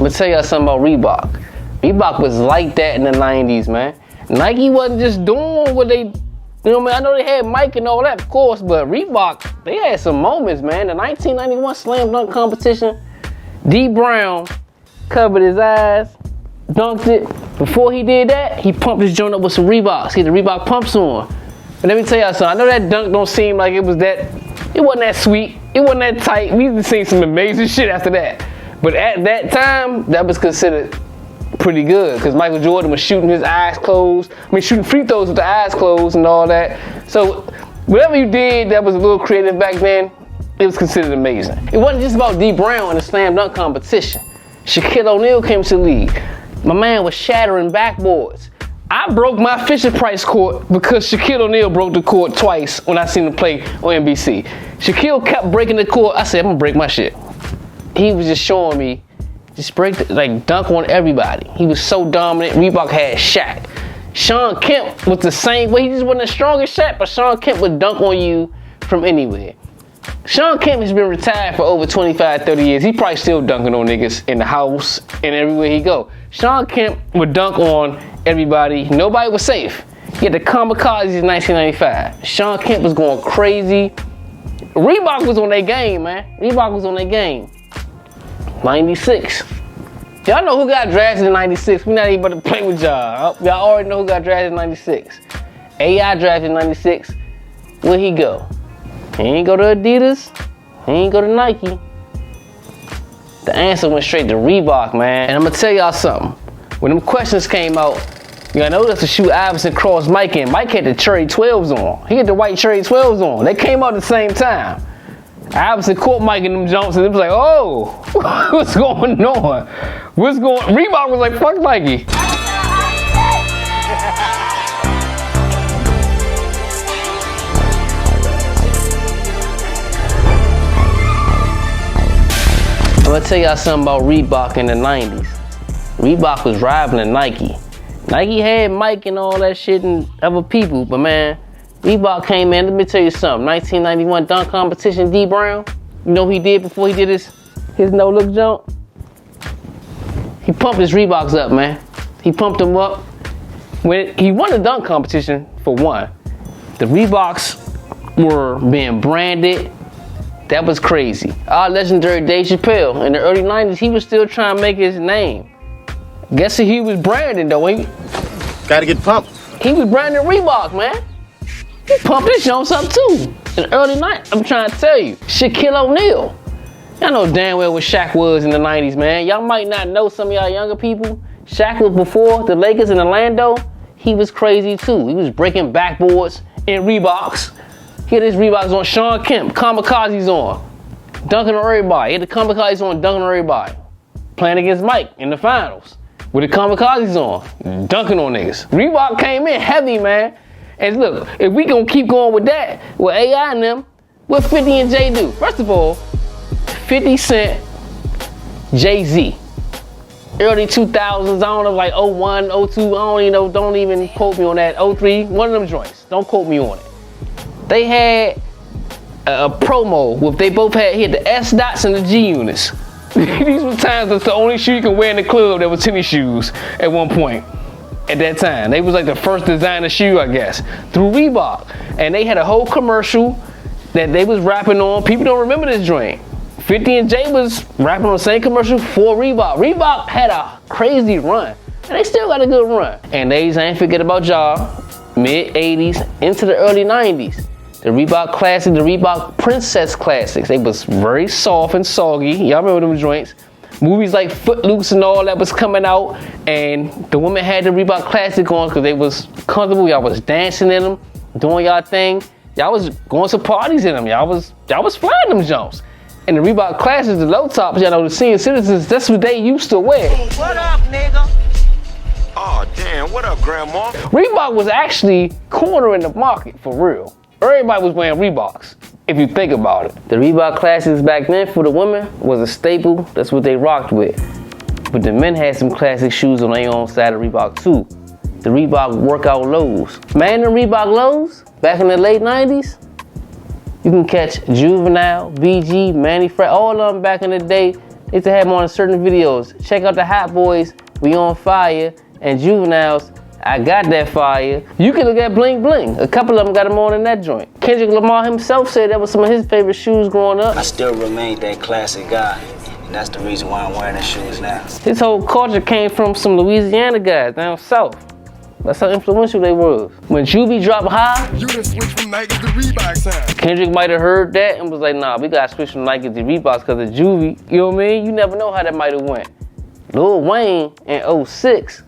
gonna tell y'all something about Reebok. Reebok was like that in the 90s, man. Nike wasn't just doing what they, you know what I mean? I know they had Mike and all that, of course, but Reebok, they had some moments, man. The 1991 slam dunk competition, D Brown covered his eyes, dunked it. Before he did that, he pumped his joint up with some Reeboks. He had the Reebok pumps on. But let me tell y'all something. I know that dunk don't seem like it wasn't that sweet. It wasn't that tight. We seen some amazing shit after that. But at that time, that was considered pretty good because Michael Jordan was shooting his eyes closed. Shooting free throws with the eyes closed and all that. So whatever you did that was a little creative back then, it was considered amazing. It wasn't just about D Brown in the slam dunk competition. Shaquille O'Neal came to the league. My man was shattering backboards. I broke my Fisher-Price court because Shaquille O'Neal broke the court twice when I seen him play on NBC. Shaquille kept breaking the court. I said, I'm gonna break my shit. He was just showing me, just dunk on everybody. He was so dominant. Reebok had Shaq. Shawn Kemp was the same way. He just wasn't the strongest Shaq, but Shawn Kemp would dunk on you from anywhere. Shawn Kemp has been retired for over 25, 30 years. He probably still dunking on niggas in the house and everywhere he go. Shawn Kemp would dunk on everybody. Nobody was safe. He had the kamikazes in 1995. Shawn Kemp was going crazy. Reebok was on their game, man. Reebok was on their game. 96. Y'all know who got drafted in 96. We're not even about to play with y'all. Y'all already know who got drafted in 96. AI drafted in 96. Where'd he go? He ain't go to Adidas. He ain't go to Nike. The answer went straight to Reebok, man. And I'm gonna tell y'all something. When them questions came out, you gotta notice the shoe Iverson crossed Mike in. Mike had the cherry 12s on. He had the white cherry 12s on. They came out at the same time. Iverson caught Mike in them jumps and it was like, oh, what's going on? Reebok was like, fuck Nike. I'm gonna tell y'all something about Reebok in the 90s. Reebok was rivaling Nike. Nike had Mike and all that shit and other people, but man, Reebok came in. Let me tell you something. 1991 dunk competition, D Brown. You know what he did before he did his no-look jump? He pumped his Reeboks up, man. He pumped them up. When he won the dunk competition, for one, the Reeboks were being branded. That was crazy. Our legendary Dave Chappelle, in the early 90s, he was still trying to make his name. Guess who he was branding though? Gotta get pumped. He was branding Reebok, man. He pumped his jumps up too. In the early 90s, I'm trying to tell you. Shaquille O'Neal. Y'all know damn well what Shaq was in the 90s, man. Y'all might not know some of y'all younger people. Shaq was before the Lakers in Orlando. He was crazy too. He was breaking backboards in Reeboks. He had his Reeboks on. Shawn Kemp, kamikazes on. Dunking on everybody. He had the kamikazes on, dunking on everybody. Playing against Mike in the finals. With the kamikazes on. Dunking on niggas. Reebok came in heavy, man. And look, if we gonna keep going with that, with AI and them, what 50 and Jay do? First of all, 50 Cent, Jay-Z. Early 2000s, I don't know, like 01, 02, don't even quote me on that. 03, one of them joints. Don't quote me on it. They had a promo where they both had the S dots and the G units. These were times that's the only shoe you can wear in the club that was tennis shoes at one point. At that time, they was like the first designer shoe, I guess, through Reebok. And they had a whole commercial that they was rapping on. People don't remember this joint. 50 and Jay was rapping on the same commercial for Reebok. Reebok had a crazy run, and they still got a good run. And they ain't forget about y'all, mid-80s into the early 90s. The Reebok Classics, the Reebok Princess Classics. They was very soft and soggy. Y'all remember them joints? Movies like Footloose and all that was coming out, and the women had the Reebok Classic on because they was comfortable. Y'all was dancing in them, doing y'all thing. Y'all was going to parties in them. Y'all was flying them jumps. And the Reebok Classics, the low tops, y'all know, the senior citizens, that's what they used to wear. What up, nigga? Oh, damn, what up, Grandma? Reebok was actually cornering the market, for real. Everybody was wearing Reeboks, if you think about it. The Reebok Classics back then for the women was a staple. That's what they rocked with. But the men had some classic shoes on their own side of Reebok too. The Reebok workout lows. Man, the Reebok lows, back in the late 90s, you can catch Juvenile, BG, Manny Fred, all of them back in the day They used to have them on certain videos. Check out the Hot Boys, We On Fire, and Juveniles, I Got That Fire. You can look at Bling Bling. A couple of them got them on in that joint. Kendrick Lamar himself said that was some of his favorite shoes growing up. I still remain that classic guy, and that's the reason why I'm wearing the shoes now. His whole culture came from some Louisiana guys down south. That's how influential they were. When Juvie dropped High, You done switched from Nike to Reebok sound. Kendrick might have heard that and was like, nah, we gotta switch from Nike to Reeboks because of Juvie. You know what I mean? You never know how that might have went. Lil Wayne in 06.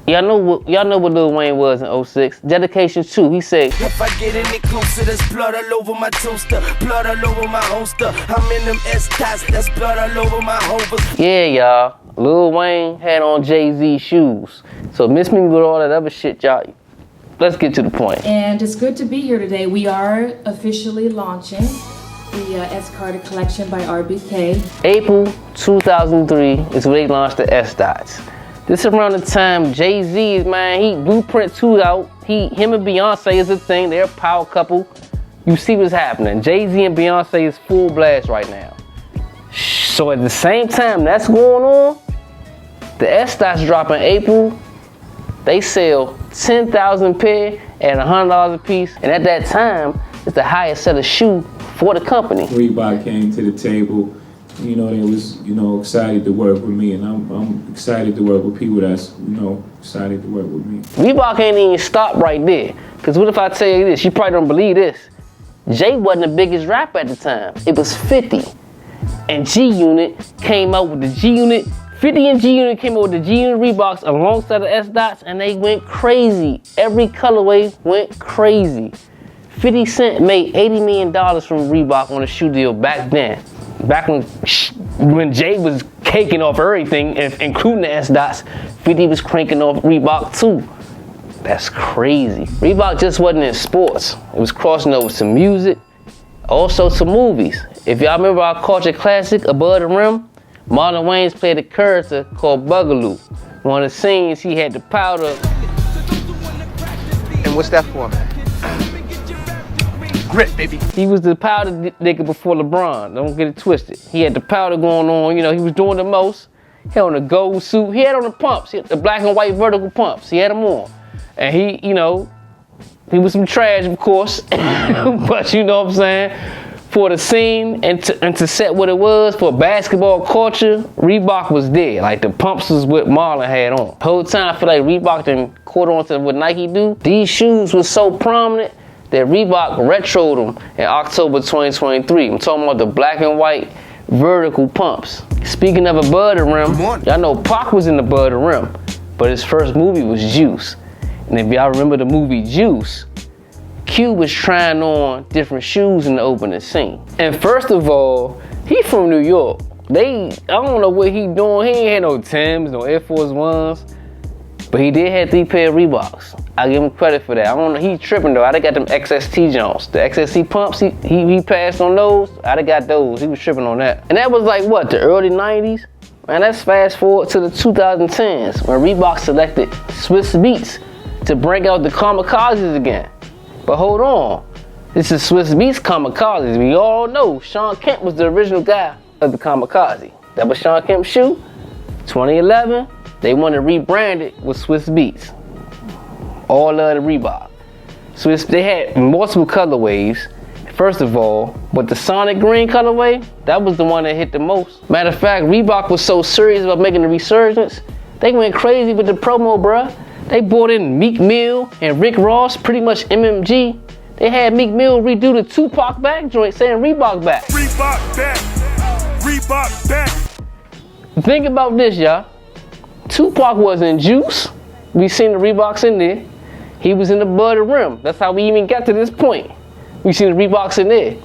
Y'all know what Lil Wayne was in 06. Dedication 2, he said, If I get any closer, there's blood all over my toaster, blood all over my holster. I'm in them S-Tots, that's blood all over my hover. yeah, y'all, Lil Wayne had on Jay-Z shoes. So miss me with all that other shit, y'all. Let's get to the point. And it's good to be here today. We are officially launching the S.Carter Collection by RBK. April 2003 is when they launched the S-Dots. This around the time Jay-Z, man, he Blueprint 2 out. Him and Beyonce is a thing. They're a power couple. You see what's happening. Jay-Z and Beyonce is full blast right now. So at the same time that's going on, the S-Dots drop in April. They sell 10,000 pair at $100 a piece. And at that time, it's the highest selling shoe for the company. Reebok came to the table. You know, they was, excited to work with me, and I'm excited to work with people that's, excited to work with me. Reebok ain't even stop right there. Cause what if I tell you this? You probably don't believe this. Jay wasn't the biggest rapper at the time. It was 50. And G-Unit came out with the G-Unit. 50 and G-Unit came out with the G-Unit Reeboks alongside the S-Dots, and they went crazy. Every colorway went crazy. 50 Cent made $80 million from Reebok on a shoe deal back then. Back when Jay was caking off everything, including the S-Dots, 50 was cranking off Reebok too. That's crazy. Reebok just wasn't in sports. It was crossing over to music, also to movies. If y'all remember our culture classic, Above the Rim, Marlon Wayans played a character called Bugaloo. One of the scenes, he had the powder. And what's that for, man? Grit, baby. He was the powder nigga before LeBron. Don't get it twisted. He had the powder going on. He was doing the most. He had on the gold suit. He had on the pumps. He had the black and white vertical pumps. He had them on. And he was some trash, of course. But you know what I'm saying? For the scene and to set what it was for basketball culture, Reebok was there. Like the pumps was what Marlon had on. The whole time I feel like Reebok done caught on to what Nike do. These shoes was so prominent that Reebok retroed them in October 2023. I'm talking about the black and white vertical pumps. Speaking of Above the Rim, y'all know Pac was in Above the Rim, but his first movie was Juice. And if y'all remember the movie Juice, Q was trying on different shoes in the opening scene. And first of all, he from New York. I don't know what he doing. He ain't had no Timbs, no Air Force Ones, but he did have 3 pair of Reeboks. I give him credit for that. I don't know, he tripping though. I done got them XST Jones. The XST pumps, he passed on those. I done got those. He was tripping on that. And that was like what, the early 90s? Man, let's fast forward to the 2010s when Reebok selected Swiss Beats to bring out the Kamikazes again. But hold on, this is Swiss Beats Kamikazes. We all know Shawn Kemp was the original guy of the Kamikaze. That was Shawn Kemp's shoe. 2011, they wanted to rebrand it with Swiss Beats. All love the Reebok. They had multiple colorways. First of all, but the Sonic Green colorway, that was the one that hit the most. Matter of fact, Reebok was so serious about making the resurgence, they went crazy with the promo, bruh. They brought in Meek Mill and Rick Ross, pretty much MMG. They had Meek Mill redo the Tupac Back joint saying Reebok Back. Reebok Back. Reebok Back. Think about this, y'all. Tupac was in Juice. We seen the Reeboks in there. He was in the Above the Rim. That's how we even got to this point. We seen the Reeboks in there.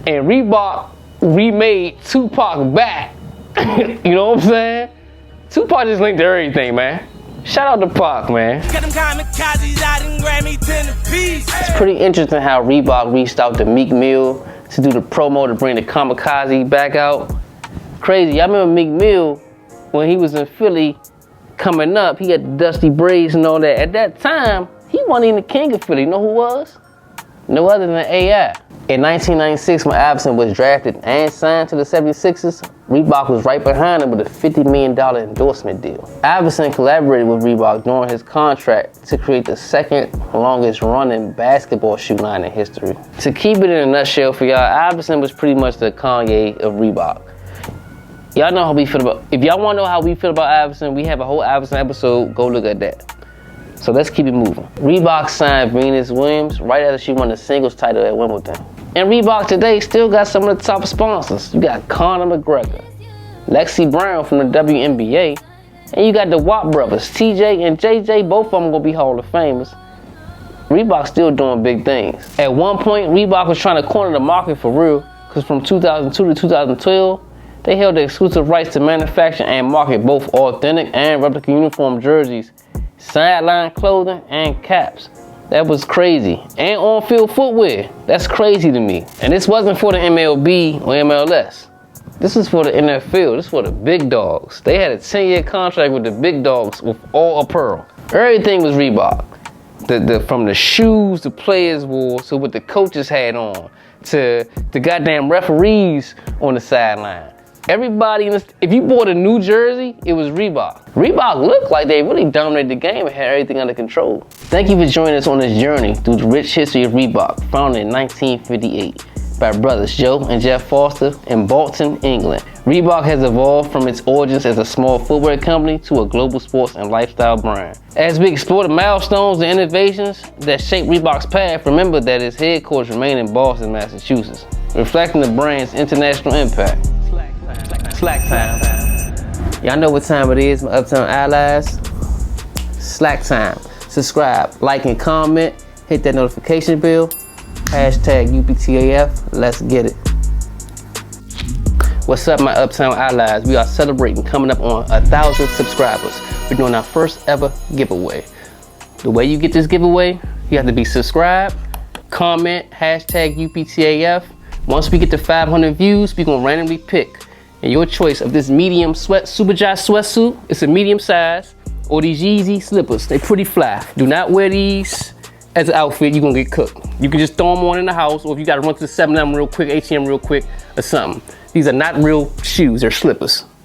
And Reebok remade Tupac Back. You know what I'm saying? Tupac just linked to everything, man. Shout out to Pac, man. It's pretty interesting how Reebok reached out to Meek Mill to do the promo to bring the Kamikaze back out. Crazy. I remember Meek Mill when he was in Philly coming up. He had the dusty braids and all that. At that time, he wasn't even the king of Philly. You know who was? No other than AI. In 1996, when Iverson was drafted and signed to the 76ers, Reebok was right behind him with a $50 million endorsement deal. Iverson collaborated with Reebok during his contract to create the second longest running basketball shoe line in history. To keep it in a nutshell for y'all, Iverson was pretty much the Kanye of Reebok. Y'all know how we feel about, if y'all wanna know how we feel about Iverson, we have a whole Iverson episode, go look at that. So let's keep it moving. Reebok signed Venus Williams right after she won the singles title at Wimbledon. And Reebok today still got some of the top sponsors. You got Conor McGregor, Lexi Brown from the WNBA, and you got the Watt brothers, TJ and JJ, both of them gonna be Hall of Famers. Reebok still doing big things. At one point, Reebok was trying to corner the market for real, because from 2002 to 2012, they held the exclusive rights to manufacture and market both authentic and replica uniform jerseys, sideline clothing, and caps. That was crazy. And on-field footwear. That's crazy to me. And this wasn't for the MLB or MLS. This is for the NFL. This is for the big dogs. They had a 10-year contract with the big dogs with all apparel. Everything was Reebok. From the shoes the players wore to what the coaches had on to the goddamn referees on the sideline. Everybody, if you bought a new jersey, it was Reebok. Reebok looked like they really dominated the game and had everything under control. Thank you for joining us on this journey through the rich history of Reebok, founded in 1958 by brothers Joe and Jeff Foster in Bolton, England. Reebok has evolved from its origins as a small footwear company to a global sports and lifestyle brand. As we explore the milestones and innovations that shaped Reebok's path, remember that its headquarters remain in Boston, Massachusetts, reflecting the brand's international impact. Slack time. Y'all know what time it is, my Uptown allies. Slack time. Subscribe, like, and comment. Hit that notification bell. Hashtag UPTAF. Let's get it. What's up, my Uptown allies? We are celebrating coming up on 1,000 subscribers. We're doing our first ever giveaway. The way you get this giveaway, you have to be subscribed, comment, hashtag UPTAF. Once we get to 500 views, we're gonna randomly pick and your choice of this medium super dry sweatsuit. It's a medium size, or these Yeezy slippers. They pretty fly. Do not wear these as an outfit. You're gonna get cooked. You can just throw them on in the house, or if you gotta run to the 7-Eleven real quick, ATM real quick, or something. These are not real shoes, they're slippers.